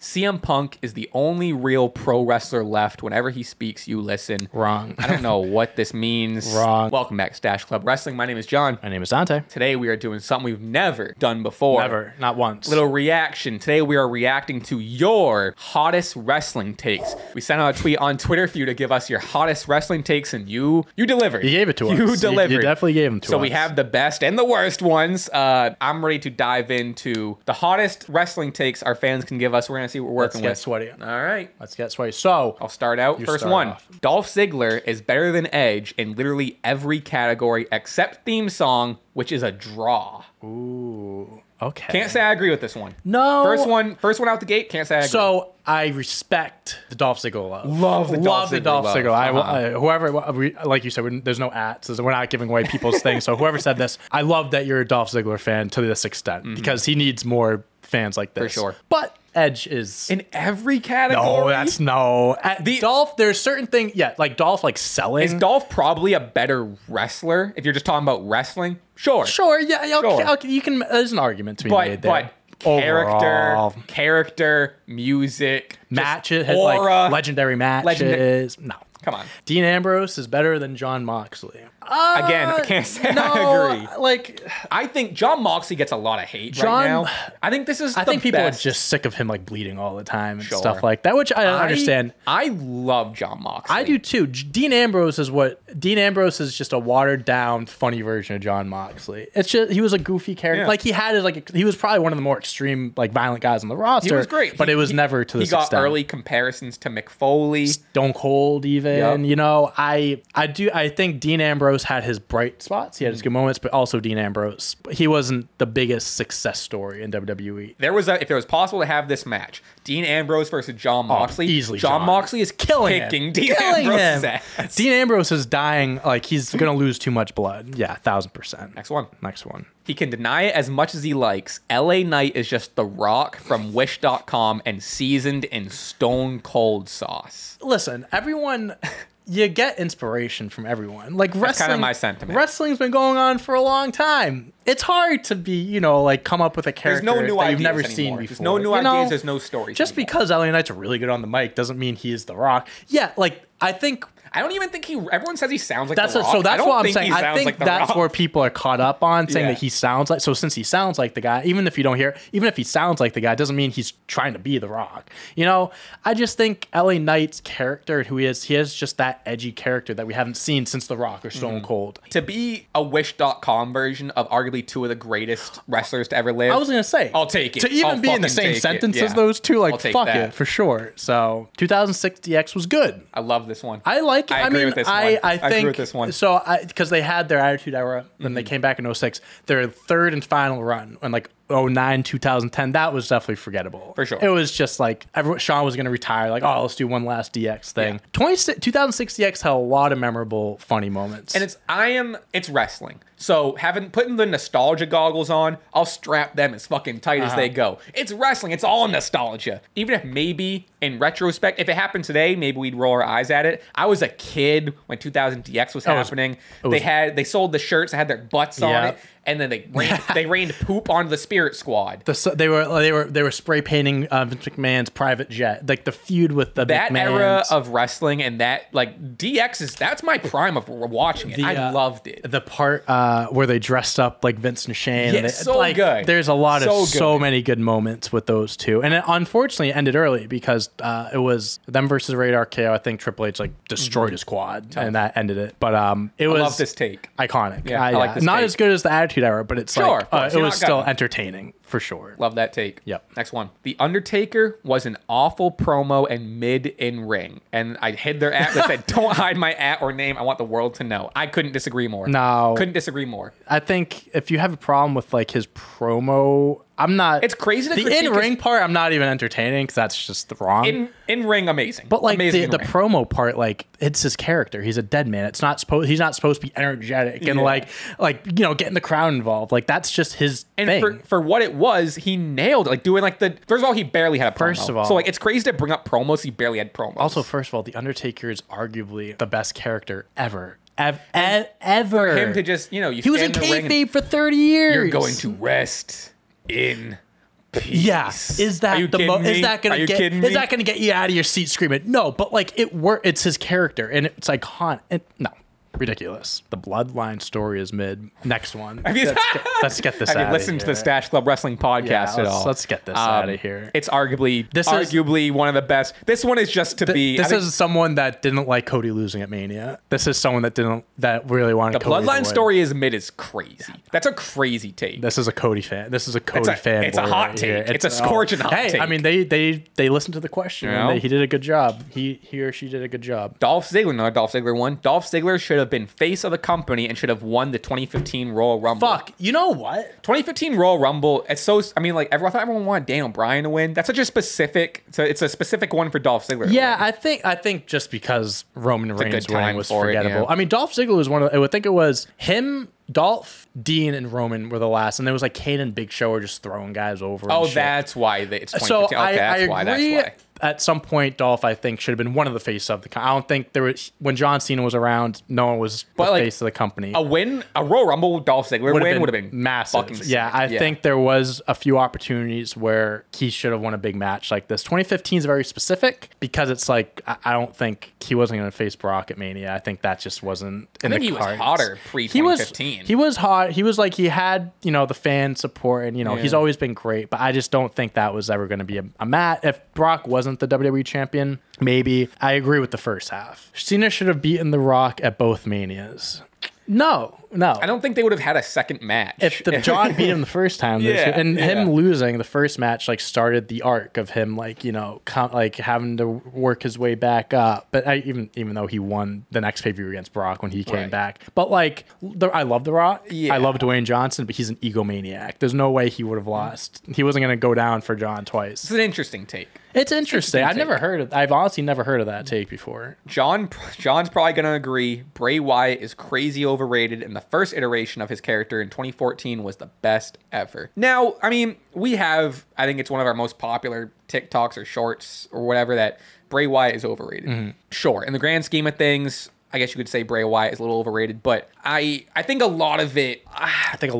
CM Punk is the only real pro wrestler left. Whenever he speaks, you listen. Wrong. I don't know what this means. Wrong. Welcome back to Stache Club Wrestling. My name is John. My name is Dante. Today we are doing something we've never done before. Never. Not once. Little reaction. Today we are reacting to your hottest wrestling takes. We sent out a tweet on Twitter for you to give us your hottest wrestling takes, and you delivered. You gave it to us. You delivered. You definitely gave them to us. So we have the best and the worst ones. I'm ready to dive into the hottest wrestling takes our fans can give us. We're going to see what we're working with. Let's get sweaty. All right. Let's get sweaty. So I'll start out. You First start one. off. Dolph Ziggler is better than Edge in literally every category except theme song, which is a draw. Ooh. Okay. Can't say I agree with this one. No. First one out the gate. Can't say I agree. So I respect the Dolph Ziggler love. Love the Dolph Ziggler love. I whoever, like you said, there's no ats. So we're not giving away people's things. So whoever said this, I love that you're a Dolph Ziggler fan to this extent because he needs more fans like this. For sure. But Edge is in every category. No, that's no. Dolph, there's certain thing. Yeah, like Dolph, like selling. Is Dolph probably a better wrestler if you're just talking about wrestling? Sure. Sure. Yeah. Okay, Sure. okay, you can. There's an argument to be made there. But character, music, matches, aura, like legendary matches. No. Come on. Dean Ambrose is better than Jon Moxley. Again, I can't say I agree. Like, I think Jon Moxley gets a lot of hate right now. I think this is. I think people are just sick of him like bleeding all the time and Sure. stuff like that, which I understand. I love Jon Moxley. I do too. Dean Ambrose is just a watered down, funny version of Jon Moxley. It's just he was a goofy character. Yeah. Like he was probably one of the more extreme, like violent guys on the roster. He was great, but it was never to this extent. He got early comparisons to Mick Foley, Stone Cold, even. Yep. You know, I think Dean Ambrose had his bright spots. He had his good moments, but also Dean Ambrose, he wasn't the biggest success story in WWE. If it was possible to have this match, Dean Ambrose versus Jon Moxley, easily Jon Moxley is kicking Dean Ambrose's ass. Dean Ambrose is dying, like he's gonna lose too much blood. Yeah, 1000%. Next one. He can deny it as much as he likes. LA Knight is just The Rock from Wish.com and seasoned in Stone Cold sauce. Listen, everyone. You get inspiration from everyone. Like wrestling, that's kind of my sentiment. Wrestling's been going on for a long time. It's hard to be, like come up with a character that you've never seen before. There's no new ideas. There's no stories. Just because LA Knight's really good on the mic doesn't mean he is The Rock. Yeah, like I don't even think everyone says he sounds like The Rock. So that's what I'm saying. I think that's where people are caught up on saying that he sounds like. So since he sounds like the guy, even if he sounds like the guy, it doesn't mean he's trying to be The Rock. I just think LA Knight's character, who he has just that edgy character that we haven't seen since The Rock or Stone Cold. To be a Wish.com version of arguably two of the greatest wrestlers to ever live. I was gonna say, I'll take it. To even be in the same sentence as those two, like fuck it for sure. So 2006 DX was good. I love this one. I like it. I agree with this one. I agree with this one. So because they had their Attitude Era, then they came back in 06. Their third and final run, and like 09, 2010, that was definitely forgettable. For sure. It was just like Sean was going to retire. Like, oh, let's do one last DX thing. Yeah. 2006 DX had a lot of memorable, funny moments. And it's wrestling. So putting the nostalgia goggles on, I'll strap them as fucking tight as they go. It's wrestling. It's all nostalgia. Even if maybe in retrospect, if it happened today, maybe we'd roll our eyes at it. I was a kid when 2000 DX was happening. They sold the shirts that had their butts on it. And then they rained poop onto the Spirit Squad. They were spray painting Vince McMahon's private jet, like the feud with the that McMahons. Era of wrestling, and that like DX that's my prime of watching it. I loved it. The part where they dressed up like Vince and Shane. Yeah, so good. There's a lot of so many good moments with those two, and it unfortunately ended early because it was them versus Radar KO. I think Triple H like destroyed his quad, and that ended it. But I love this take. Iconic. Yeah, I like this not take. As good as the Attitude Era, but it's it was still gonna. entertaining for sure. Love that take. Yep. Next one. The Undertaker was an awful promo and mid in ring, and I hid their at that said, "Don't hide my at or name. I want the world to know." I couldn't disagree more. No, couldn't disagree more. I think if you have a problem with like his promo, I'm not. It's crazy to the in-ring part. I'm not even entertaining because that's just wrong. In-ring, amazing. But like amazing the promo part, like it's his character. He's a dead man. He's not supposed to be energetic and like getting the crowd involved. Like that's just his thing. And for what it was, he nailed it. Like doing like first of all, he barely had a promo. First of all, so like it's crazy to bring up promos. He barely had promos. Also, first of all, the Undertaker is arguably the best character ever. Ever. For him to just, he was in kayfabe for 30 years. You're going to rest in Yeah, is that is that gonna get you out of your seat screaming? No, but like it's his character and it's iconic. No. Ridiculous. The Bloodline story is mid. Next one. Let's get this out of here. Listen to the Stache Club Wrestling podcast at all. Let's get this out of here. It's arguably one of the best. This one is just to be... This is someone that didn't like Cody losing at Mania. This is someone that really wanted Cody to win. The Bloodline story is mid is crazy. That's a crazy take. This is a Cody fan. This is a Cody fan. It's a hot take. It's a scorching hot take. I mean, they listened to the question. And he did a good job. He or she did a good job. Dolph Ziggler, another Dolph Ziggler one. Dolph Ziggler should have been face of the company and should have won the 2015 Royal Rumble. Fuck, you know what? 2015 Royal Rumble, I thought everyone wanted Daniel Bryan to win. That's such a specific, it's a specific one for Dolph Ziggler. Yeah, I think just because Roman Reigns winning was forgettable. I mean, Dolph Ziggler was I would think it was him, Dolph, Dean, and Roman were the last, and there was like Kane and Big Show were just throwing guys over. Oh, that's why it's 2015. So that's why. At some point, Dolph, I think, should have been one of the face of the company. I don't think there was, when John Cena was around, no one was the face of the company. A Royal Rumble Dolph Ziggler win would have been massive. Yeah, I think there was a few opportunities where he should have won a big match like this. 2015 is very specific because it's like, I don't think he wasn't going to face Brock at Mania. I think that just wasn't in the cards. I think he was hotter pre-2015. He was hot. He was like, he had, the fan support and, he's always been great, but I just don't think that was ever going to be a match. If Brock wasn't the WWE champion, maybe. I agree with the first half. Cena should have beaten The Rock at both Manias. No. I don't think they would have had a second match. If John beat him the first time, him losing the first match started the arc of him having to work his way back up. But even though he won the next pay-per-view against Brock when he came back, but I love The Rock. Yeah. I love Dwayne Johnson, but he's an egomaniac. There's no way he would have lost. He wasn't going to go down for John twice. It's an interesting take. It's interesting. I've honestly never heard of that take before. John's probably going to agree. Bray Wyatt is crazy overrated, and the first iteration of his character in 2014 was the best ever. Now, I mean, I think it's one of our most popular TikToks or shorts or whatever that Bray Wyatt is overrated. Mm-hmm. Sure, in the grand scheme of things, I guess you could say Bray Wyatt is a little overrated, but I think a lot of it... I think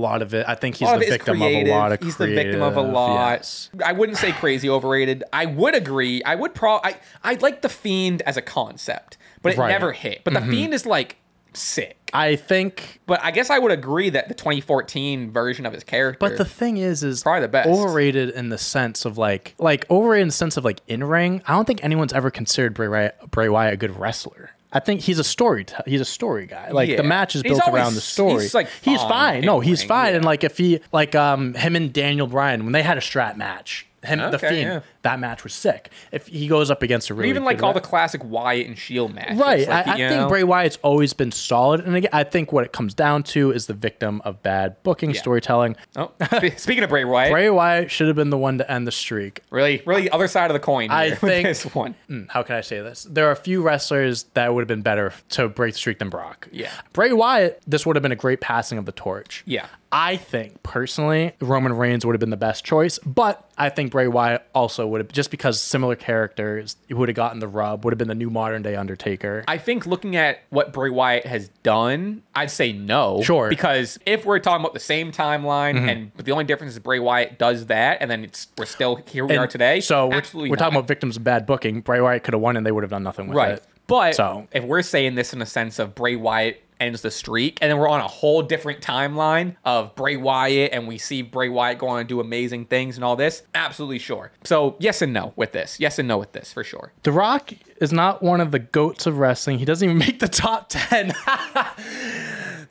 he's the victim of a lot of He's the victim of a lot. Yes. I wouldn't say crazy overrated. I would agree. I like The Fiend as a concept, but it never hit. But The Fiend is sick. But I guess I would agree that the 2014 version of his character. But the thing is probably the best. Overrated in the sense of overrated in the sense of in ring. I don't think anyone's ever considered Bray Wyatt a good wrestler. I think he's a story guy. The match is built around the story. He's fine. No, he's fine. Yeah. And if he him and Daniel Bryan when they had a strap match. The Fiend, that match was sick. If he goes up against a really even all the classic Wyatt and Shield matches. Right. I think Bray Wyatt's always been solid. And again, I think what it comes down to is the victim of bad booking, storytelling. Oh, speaking of Bray Wyatt. Bray Wyatt should have been the one to end the streak. Really other side of the coin here. I think this one. How can I say this? There are a few wrestlers that would have been better to break the streak than Brock. Yeah. Bray Wyatt, this would have been a great passing of the torch. Yeah. I think, personally, Roman Reigns would have been the best choice, but I think Bray Wyatt also would have, just because similar characters, he would have gotten the rub, would have been the new modern-day Undertaker. I think looking at what Bray Wyatt has done, I'd say no. Sure. Because if we're talking about the same timeline, but the only difference is Bray Wyatt does that, and then we're still here we are today. So we're talking about victims of bad booking. Bray Wyatt could have won, and they would have done nothing with it. But if we're saying this in a sense of Bray Wyatt ends the streak, and then we're on a whole different timeline of Bray Wyatt, and we see Bray Wyatt go on and do amazing things and all this, absolutely sure. So yes and no with this. Yes and no with this, for sure. The Rock is not one of the GOATs of wrestling. He doesn't even make the top 10.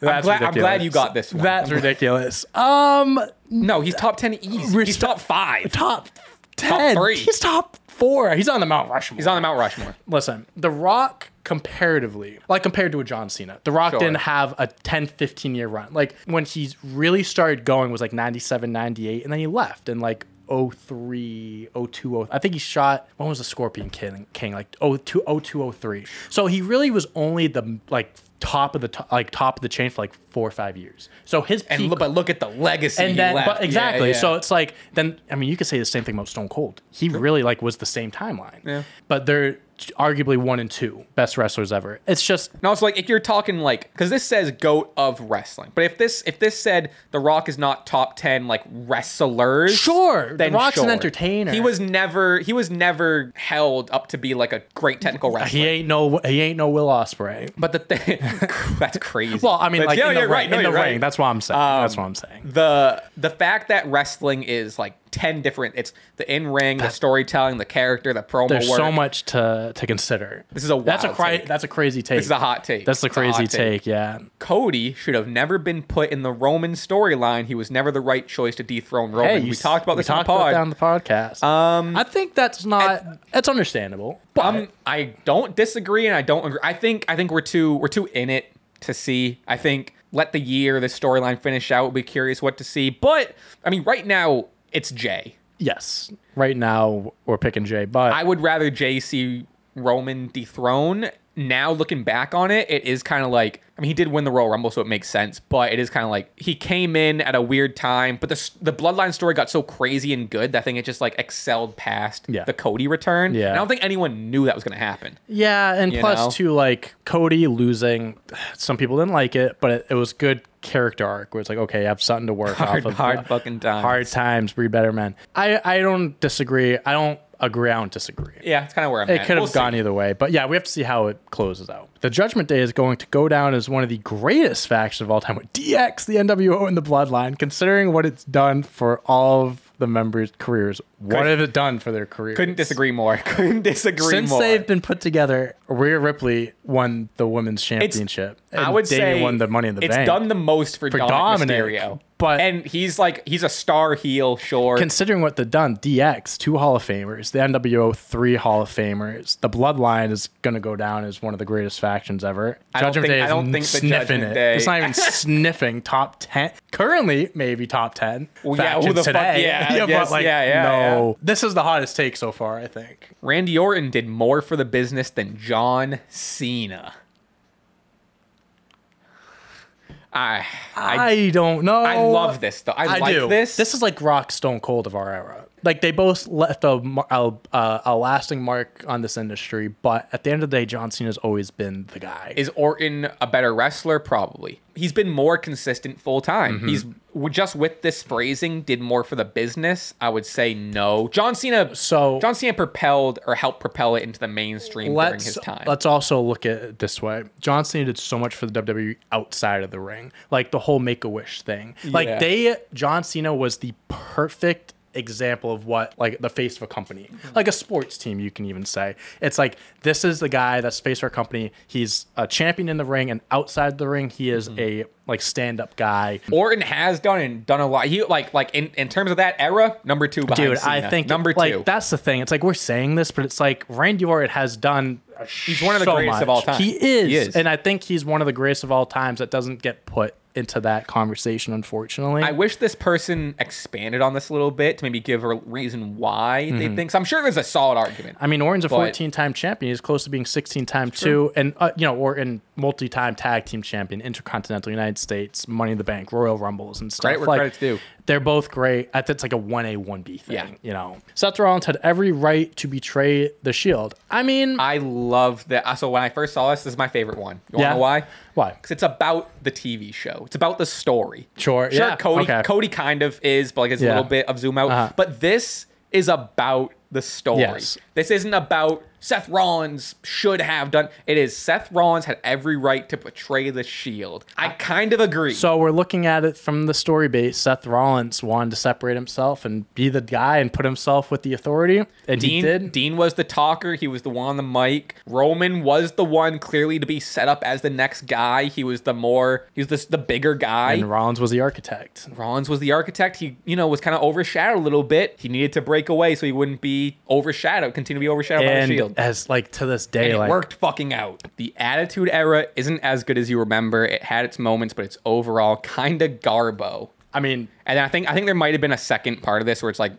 I'm glad you got this one. That's ridiculous. No, he's top 10 easy. He's top 5. Top 10. Top 3. He's top 4. He's on the Mount Rushmore. Listen, The Rock, comparatively, compared to a John Cena, The Rock didn't have a 10, 15 year run. When he really started going was 97, 98, and then he left in 03, 02, I think he shot, when was the Scorpion King? 02, 03. So he really was only the top of the chain for 4 or 5 years. So his peak, but look at the legacy he left. But exactly. Yeah. So it's then you could say the same thing about Stone Cold. He really was the same timeline. Yeah. But they're arguably 1 and 2 best wrestlers ever. It's just no. It's like if you're talking like because this says GOAT of wrestling, but if this said The Rock is not top 10 like wrestlers, sure, then The Rock's sure. an entertainer. He was never held up to be like a great technical wrestler. He ain't no Will Ospreay. But the thing that's crazy. Well, I mean, but like yeah, in the you're right. ring, No, in the you're right. ring. That's what I'm saying. That's what I'm saying. The fact that wrestling is like 10 different, it's the in-ring, the storytelling, the character, the promo There's work. so much to consider. This is a wild take. That's a crazy take. This is a hot take. That's a crazy take, yeah. Cody should have never been put in the Roman storyline. He was never the right choice to dethrone Roman. We talked about this on the pod. Down the podcast. I think that's that's understandable. But I don't disagree and I don't agree. I think we're too in it to see. I think let the storyline finish out. We'll be curious what to see. But I mean, right now it's Jay. Yes. Right now we're picking Jay, but I would rather Jay see Roman dethrone. Now looking back on it, it is kind of like, I mean, he did win the Royal Rumble, so it makes sense, but it is kind of like he came in at a weird time, but the Bloodline story got so crazy and good that I think it just like excelled past the Cody return. Yeah. And I don't think anyone knew that was going to happen. Yeah, and plus too, like Cody losing, some people didn't like it, but it was good character arc where it's like, okay, you have something to work off of. Hard fucking times. Hard times, breed better men. I don't disagree. I don't disagree. Yeah, it's kind of where I'm at. It could have gone either way, but yeah, we have to see how it closes out. The Judgment Day is going to go down as one of the greatest factions of all time with DX, the NWO, and the Bloodline, considering what it's done for all of the members' careers. What have it done for their careers? Couldn't disagree more. Since they've been put together, Rhea Ripley won the women's championship. I would say won the Money in the Bank. It's done the most for Dominic Mysterio. And he's a star heel, sure. Considering what they've done, DX, 2 Hall of Famers, the NWO, 3 Hall of Famers. The Bloodline is going to go down as one of the greatest factions ever. Judgment Day is sniffing it. It's not even sniffing top 10. Currently, maybe top 10 factions today. No. This is the hottest take so far, I think. Randy Orton did more for the business than John Cena. I don't know. I love this though. I like do. This. This is like Rock, Stone Cold of our era. Like they both left a lasting mark on this industry, but at the end of the day, John Cena's always been the guy. Is Orton a better wrestler? Probably. He's been more consistent full time. Mm-hmm. He's just with this phrasing did more for the business. I would say no. John Cena propelled or helped propel it into the mainstream during his time. Let's also look at it this way. John Cena did so much for the WWE outside of the ring, like the whole Make-A-Wish thing. John Cena was the perfect example of what like the face of a company, like a sports team, you can even say. It's like this is the guy that's face of our company. He's a champion in the ring, and outside the ring he is a like stand-up guy. Orton has done a lot. He like in terms of that era, number 2 behind Cena. I think number 2. Like that's the thing. It's like we're saying this, but it's like Randy Orton has done he's one of the greatest of all time. He is. And I think he's one of the greatest of all times that doesn't get put into that conversation, unfortunately. I wish this person expanded on this a little bit to maybe give a reason why they think. So I'm sure there's a solid argument. I mean, Orton's a 14-time champion. He's close to being 16-time too, and Orton multi-time tag team champion, Intercontinental, United States, Money in the Bank, Royal Rumbles, and stuff. Credit where credit's due. They're both great. I think it's like a 1A, 1B thing. Yeah. Seth Rollins had every right to betray the Shield. I mean, I love that. So when I first saw this is my favorite one. You want to know why? Why? Because it's about the TV show. It's about the story. Sure. Yeah. Cody kind of is, but like it's a little bit of zoom out. But this is about the story. Yes. This isn't about Seth Rollins should have done. It is Seth Rollins had every right to betray the Shield. I kind of agree. So we're looking at it from the story base. Seth Rollins wanted to separate himself and be the guy and put himself with the authority. And he did. Dean was the talker. He was the one on the mic. Roman was the one clearly to be set up as the next guy. He was the bigger guy. And Rollins was the architect. He, was kind of overshadowed a little bit. He needed to break away so he wouldn't be continue to be overshadowed by the Shield. As like to this day, and it worked fucking out. The Attitude Era isn't as good as you remember. It had its moments, but it's overall kind of garbo. I mean, and I think there might have been a second part of this where it's like,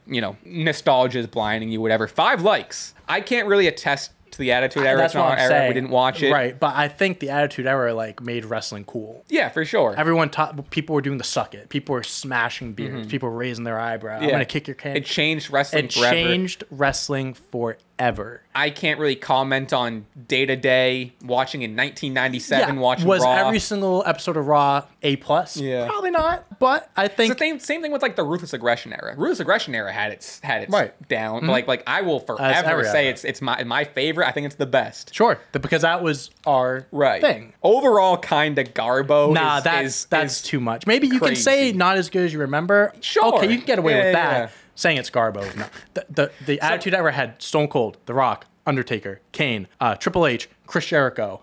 nostalgia is blinding you, whatever. 5 likes. I can't really attest to the Attitude Era. That's what I'm saying. We didn't watch it. Right, but I think the Attitude Era like made wrestling cool. Yeah, for sure. People were doing the suck it. People were smashing beers. People were raising their eyebrow. I'm going to kick your can. It changed wrestling forever. It changed wrestling forever. ever. I can't really comment on day-to-day watching in 1997, watching was Raw. Every single episode of Raw A+? Yeah. Probably not, but I think... It's the same thing with, like, the Ruthless Aggression era. Ruthless Aggression era had its down. Mm-hmm. Like I will forever say it's my favorite. I think it's the best. Sure, because that was our thing. Overall, kind of garbo. Nah, that's too much. Maybe you can say not as good as you remember. Sure. Okay, you can get away with that. Yeah. Saying it's garbo. No. The Attitude Era had Stone Cold, The Rock, Undertaker, Kane, Triple H, Chris Jericho,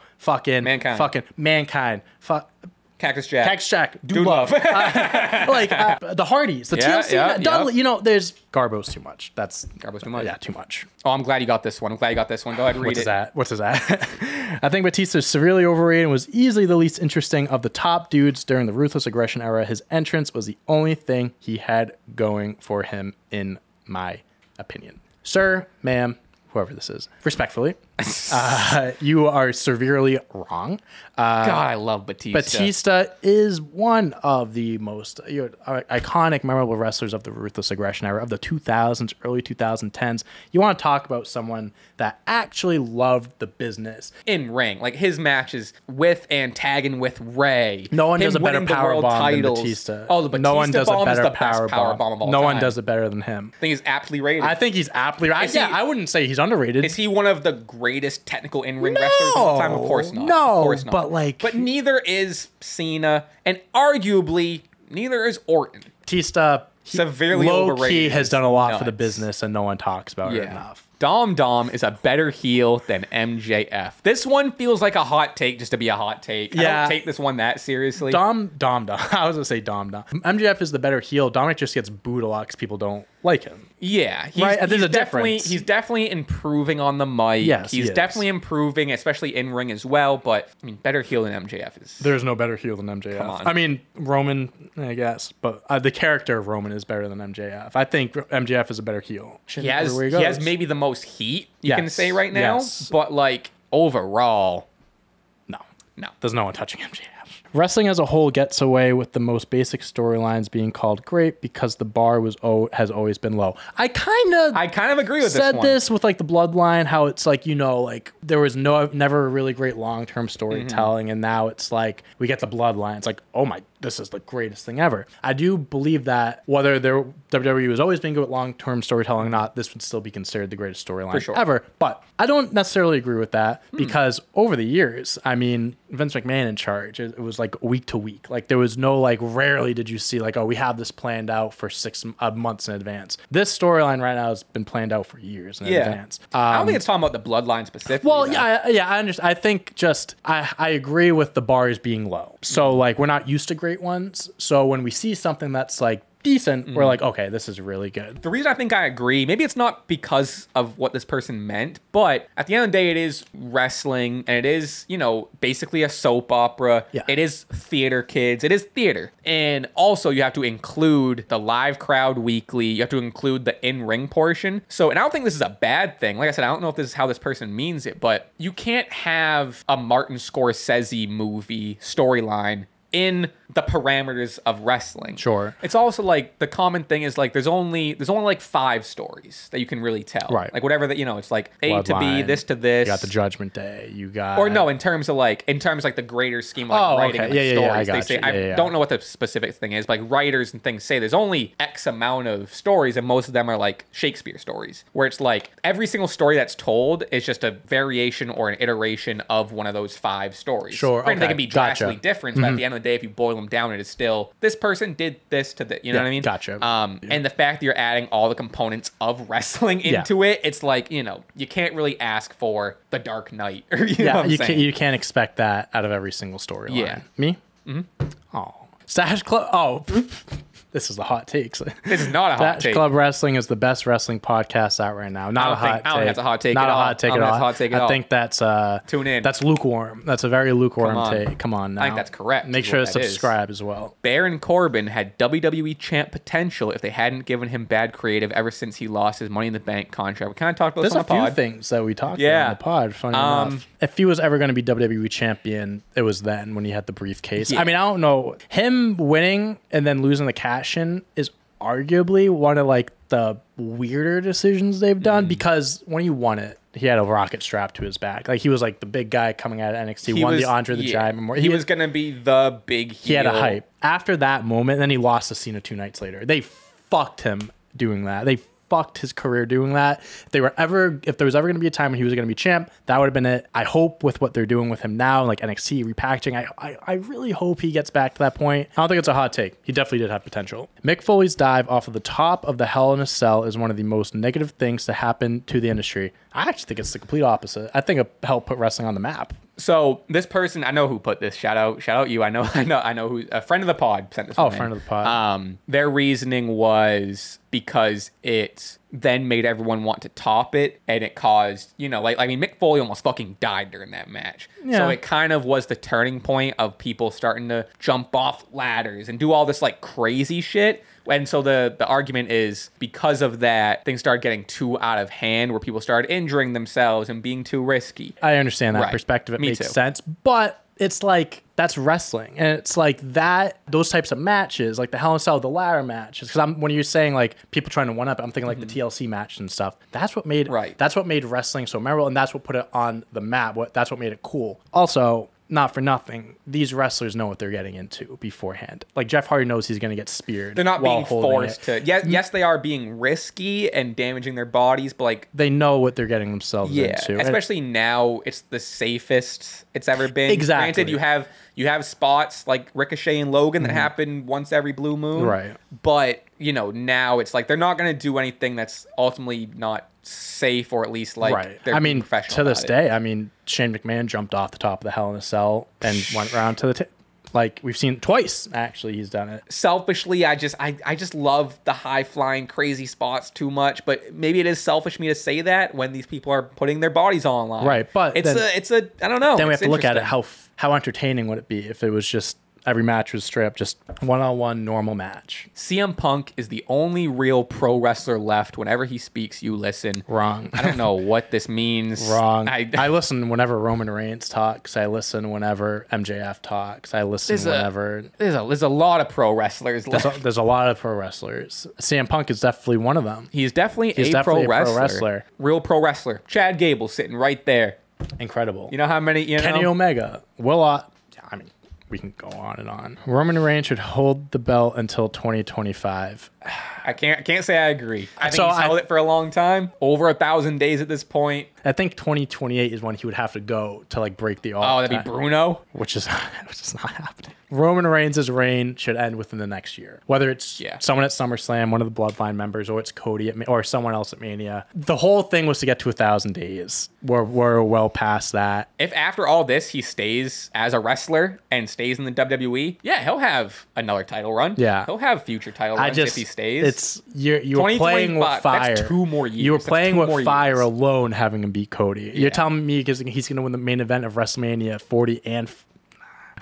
Mankind, Cactus Jack, Dude Love, the Hardys, the TLC, Dudley. You know, there's garbo's too much. Garbo's too much. Yeah, too much. Oh, I'm glad you got this one. Go ahead, and read it. What's that? I think Batista is severely overrated and was easily the least interesting of the top dudes during the Ruthless Aggression era. His entrance was the only thing he had going for him, in my opinion. Sir, ma'am, whoever this is, respectfully, you are severely wrong. God, I love Batista. Batista is one of the most iconic, memorable wrestlers of the Ruthless Aggression era, of the 2000s, early 2010s. You want to talk about someone that actually loved the business. In ring. Like, his matches with and tagging with Ray. No one does a better powerbomb than Batista. Oh, the Batista no one does bomb a better is the best powerbomb of all time. No one does it better than him. I think he's aptly rated. I think he's aptly rated. I wouldn't say he's underrated. Is he one of the greatest technical in-ring wrestlers of all time? Of course not. No, of course not. But neither is Cena, and arguably neither is Orton. Batista, severely overrated. Low-key has done a lot for the business, and no one talks about it enough. Dom is a better heel than MJF. This one feels like a hot take just to be a hot take. I don't take this one that seriously. Dom. I was going to say Dom. MJF is the better heel. Dominic just gets booed a lot because people don't like him. Yeah. There's a difference. He's definitely improving on the mic. Yes, he's definitely improving, especially in ring as well. But, I mean, better heel than MJF is... There's no better heel than MJF. Come on. I mean, Roman, I guess. But the character of Roman is better than MJF. I think MJF is a better heel. He has maybe the most heat, you can say right now. Yes. But, like, overall... No. There's no one touching MJF. Wrestling as a whole gets away with the most basic storylines being called great because the bar has always been low. I kind of agree with said this with like the Bloodline, how it's like, you know, like there was never a really great long-term storytelling, and now it's like we get the Bloodline. It's like, oh my, this is the greatest thing ever. I do believe that whether WWE has always been good at long-term storytelling or not, this would still be considered the greatest storyline ever. But I don't necessarily agree with that because over the years, I mean, Vince McMahon in charge, it was like week to week. Like there was no like, rarely did you see like, oh, we have this planned out for 6 months in advance. This storyline right now has been planned out for years in advance. I don't think it's talking about the Bloodline specifically. Well, I understand. I think just I agree with the bars being low. So like we're not used to great ones. So when we see something that's like decent, we're like, okay, this is really good. The reason I think I agree, maybe it's not because of what this person meant, but at the end of the day, it is wrestling, and it is, you know, basically a soap opera. Yeah. It is theater, kids. It is theater. And also you have to include the live crowd weekly. You have to include the in-ring portion. So, and I don't think this is a bad thing. Like I said, I don't know if this is how this person means it, but you can't have a Martin Scorsese movie storyline in the parameters of wrestling. Sure. It's also like the common thing is like there's only like 5 stories that you can really tell. Right. Like whatever that, you know, it's like A to B, this to this. You got the Judgment Day. You got in terms of like the greater scheme of like writing and stories. They say I don't know what the specific thing is, but like writers and things say there's only X amount of stories, and most of them are like Shakespeare stories, where it's like every single story that's told is just a variation or an iteration of one of those 5 stories. Sure. Granted, they can be drastically different, but at the end of the day, if you boil them down, it is still this person did this to the, you know what I mean? Gotcha. And the fact that you're adding all the components of wrestling into it, it's like, you know, you can't really ask for the Dark Knight. Or, you know what I'm saying? You can't expect that out of every single storyline. Yeah. Me? Mm-hmm. Oh. Stache Club. Oh. This is the hot takes. This is not a hot take. Stache Club Wrestling is the best wrestling podcast out right now. Not a hot take. I don't think that's a hot take Not at a all. hot take at all. I think that's tune in. That's lukewarm. That's a very lukewarm take. Come on now. I think that's correct. Make sure to subscribe as well. Baron Corbin had WWE champ potential if they hadn't given him bad creative ever since he lost his Money in the Bank contract. We kind of talked about this on the pod. There's a few things that we talked about on the pod. Funny enough. If he was ever going to be WWE champion, it was then when he had the briefcase. Yeah. I mean, I don't know. Him winning and then losing the cash-in is arguably one of like the weirder decisions they've done because when he won it, he had a rocket strapped to his back. Like he was like the big guy coming out of NXT, won the Andre the Giant Memorial. He was going to be the big heel. He had a hype. After that moment, then he lost to Cena 2 nights later. They fucked him doing that. They fucked his career doing that. If there was ever going to be a time when he was going to be champ, that would have been it. I hope with what they're doing with him now, like NXT repackaging, I really hope he gets back to that point. I don't think it's a hot take. He definitely did have potential. Mick Foley's dive off of the top of the Hell in a Cell is one of the most negative things to happen to the industry. I actually think it's the complete opposite. I think it helped put wrestling on the map. So this person, I know who put this. Shout out you. I know who. A friend of the pod sent this. Oh, friend of the pod. Their reasoning was because it then made everyone want to top it, and it caused, Mick Foley almost fucking died during that match. Yeah. So it kind of was the turning point of people starting to jump off ladders and do all this like crazy shit. And so the argument is because of that, things started getting too out of hand where people started injuring themselves and being too risky. I understand that perspective. It makes sense. But it's like, that's wrestling. And it's like that, those types of matches, like the Hell in a Cell, the ladder matches. Because when you're saying like people trying to one up, I'm thinking like the TLC match and stuff. That's what made wrestling so memorable. And that's what put it on the map. That's what made it cool. Also, not for nothing, these wrestlers know what they're getting into beforehand. Like Jeff Hardy knows he's going to get speared. They're not being forced to. Yes, they are being risky and damaging their bodies, but like they know what they're getting themselves into. Especially now, it's the safest it's ever been. Exactly. Granted, you have spots like Ricochet and Logan that happen once every blue moon. Right. But now it's like they're not going to do anything that's ultimately not safe, or at least like they're professional. To this day, Shane McMahon jumped off the top of the Hell in a Cell and went around to the like we've seen twice. Actually, he's done it. Selfishly, I just love the high flying crazy spots too much. But maybe it is selfish of me to say that when these people are putting their bodies on line. Right, but it's a I don't know. Then we have to look at it. How entertaining would it be if it was just every match was straight up just one-on-one normal match? CM Punk is the only real pro wrestler left. Whenever he speaks, you listen. Wrong. I don't know what this means. Wrong. I listen whenever Roman Reigns talks. I listen whenever MJF talks. I listen whenever... There's a lot of pro wrestlers left. There's a lot of pro wrestlers. CM Punk is definitely one of them. He's definitely a pro wrestler. Real pro wrestler. Chad Gable sitting right there. Incredible. You know how many... Kenny Omega. We can go on and on. Roman Reigns should hold the belt until 2025. I can't say I agree. I think he's held it for a long time, over 1,000 days at this point. I think 2028 is when he would have to go to like break the all. Oh, that'd be Bruno, which is not happening. Roman Reigns' reign should end within the next year. Whether it's someone at SummerSlam, one of the Bloodline members, or it's Cody or someone else at Mania. The whole thing was to get to 1,000 days. We're well past that. If after all this he stays as a wrestler and stays in the WWE, he'll have another title run. Yeah, he'll have future title runs if he stays. It's you're playing with fire. That's 2 more years. You were playing with fire alone, having him beat Cody. Yeah. You're telling me because he's going to win the main event of WrestleMania 40 and.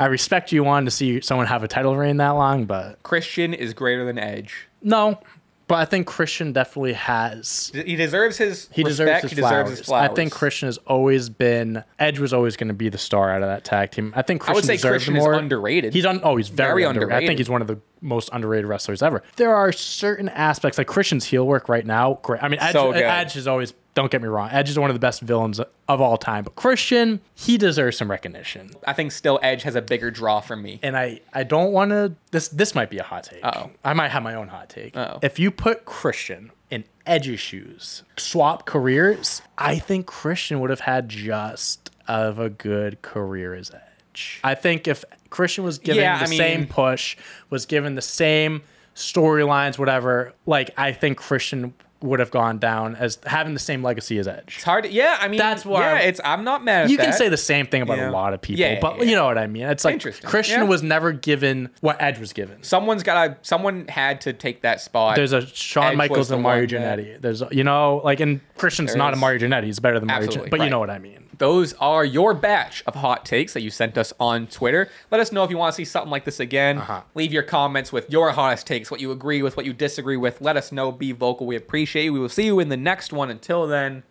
I respect you wanting to see someone have a title reign that long, but... Christian is greater than Edge. No, but I think Christian definitely has... He deserves his respect. He deserves his flowers. I think Christian has always been... Edge was always going to be the star out of that tag team. I think Christian deserves more. Is underrated. He's very underrated. I think he's one of the most underrated wrestlers ever. There are certain aspects, like Christian's heel work right now. Great. Edge is always... Don't get me wrong. Edge is one of the best villains of all time. But Christian, he deserves some recognition. I think still Edge has a bigger draw for me. And I don't want to... This might be a hot take. Uh-oh. I might have my own hot take. Uh-oh. If you put Christian in Edge's shoes, swap careers, I think Christian would have had just of a good career as Edge. I think if Christian was given same push, was given the same storylines, whatever, like I think Christian would have gone down as having the same legacy as Edge. It's hard to, that's why I'm not mad at that. You can say the same thing about a lot of people, but you know what I mean. It's like Christian was never given what Edge was given. Someone had to take that spot. There's a Shawn Michaels and Mario Jannetty. There's and Christian's not a Mario Jannetty. He's better than Mario Jannetty, but you know what I mean. Those are your batch of hot takes that you sent us on Twitter. Let us know if you want to see something like this again. Leave your comments with your hottest takes, what you agree with, what you disagree with. Let us know. Be vocal. We appreciate you. We will see you in the next one. Until then.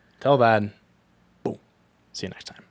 Boom. See you next time.